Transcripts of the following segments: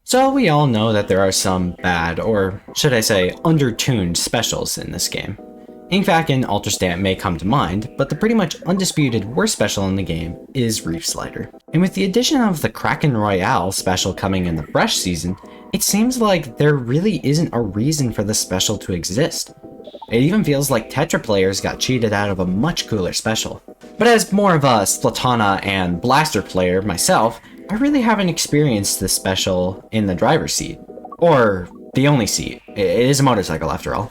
So we all know that there are some bad, or should I say, undertuned specials in this game. Inkvac and Ultra Stamp may come to mind, but the pretty much undisputed worst special in the game is Reefslider. And with the addition of the Kraken Royale special coming in the fresh season, it seems like there really isn't a reason for this special to exist. It even feels like Tetra players got cheated out of a much cooler special. But as more of a Splatoon and Blaster player myself, I really haven't experienced this special in the driver's seat. Or the only seat. It is a motorcycle after all.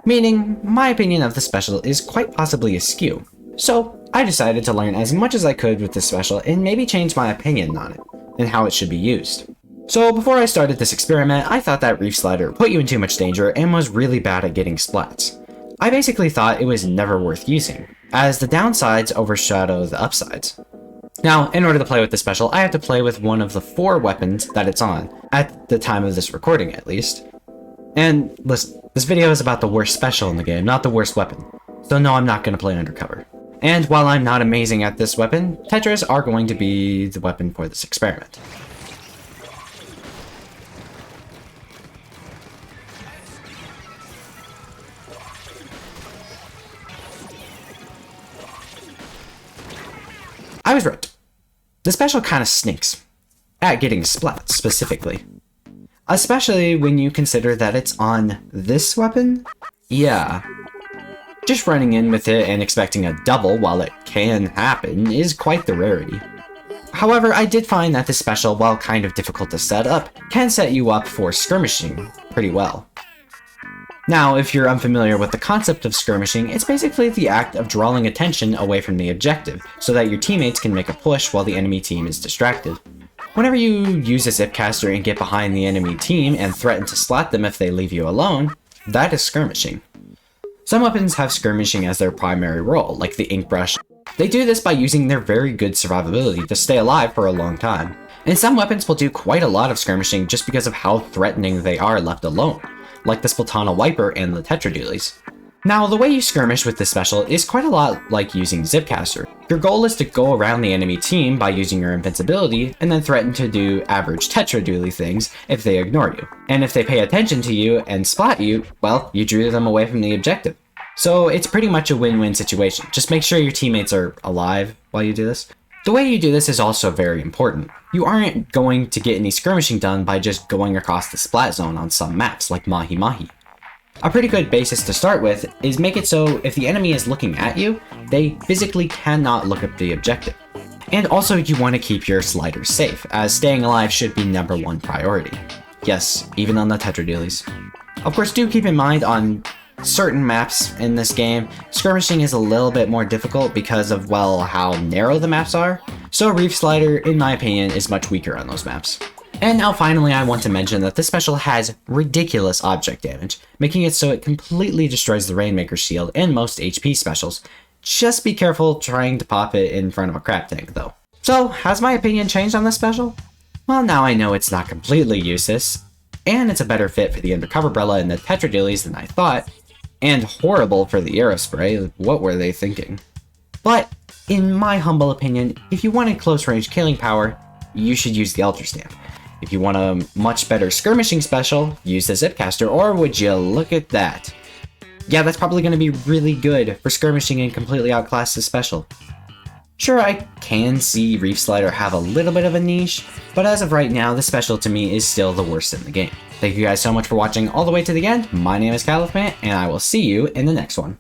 Meaning, my opinion of the special is quite possibly askew. So, I decided to learn as much as I could with this special and maybe change my opinion on it, and how it should be used. So before I started this experiment, I thought that Reefslider put you in too much danger and was really bad at getting splats. I basically thought it was never worth using, as the downsides overshadow the upsides. Now, in order to play with this special, I have to play with one of the 4 weapons that it's on, at the time of this recording at least. And listen, this video is about the worst special in the game, not the worst weapon. So no, I'm not going to play undercover. And while I'm not amazing at this weapon, Tetras are going to be the weapon for this experiment. I was right. The special kind of stinks. At getting splats, specifically. Especially when you consider that it's on this weapon? Yeah. Just running in with it and expecting a double while it can happen is quite the rarity. However, I did find that this special, while kind of difficult to set up, can set you up for skirmishing pretty well. Now, if you're unfamiliar with the concept of skirmishing, it's basically the act of drawing attention away from the objective, so that your teammates can make a push while the enemy team is distracted. Whenever you use a zipcaster and get behind the enemy team and threaten to slat them if they leave you alone, that is skirmishing. Some weapons have skirmishing as their primary role, like the ink brush. They do this by using their very good survivability to stay alive for a long time. And some weapons will do quite a lot of skirmishing just because of how threatening they are left alone, like the Splatoon Wiper and the Tetra Dualies. Now, the way you skirmish with this special is quite a lot like using Zipcaster. Your goal is to go around the enemy team by using your invincibility, and then threaten to do average Tetra Dualie things if they ignore you. And if they pay attention to you and spot you, well, you drew them away from the objective. So it's pretty much a win-win situation. Just make sure your teammates are alive while you do this. The way you do this is also very important. You aren't going to get any skirmishing done by just going across the splat zone on some maps like Mahi Mahi. A pretty good basis to start with is make it so if the enemy is looking at you, they physically cannot look at the objective. And also you want to keep your sliders safe, as staying alive should be #1 priority. Yes, even on the Tetra Dualies. Of course, do keep in mind on certain maps in this game, skirmishing is a little bit more difficult because of, well, how narrow the maps are. So Reefslider, in my opinion, is much weaker on those maps. And now finally I want to mention that this special has ridiculous object damage, making it so it completely destroys the Rainmaker shield and most HP specials. Just be careful trying to pop it in front of a crap tank though. So, has my opinion changed on this special? Well, now I know it's not completely useless, and it's a better fit for the Undercover Umbrella and the Tetra Dualies than I thought, and horrible for the Aerospray. What were they thinking? But, in my humble opinion, if you wanted close range killing power, you should use the Ultra Stamp. If you want a much better skirmishing special, use the Zipcaster, or would you look at that? Yeah, that's probably going to be really good for skirmishing and completely outclass this special. Sure, I can see Reefslider have a little bit of a niche, but as of right now, this special to me is still the worst in the game. Thank you guys so much for watching all the way to the end. My name is CATLOAFMAN, and I will see you in the next one.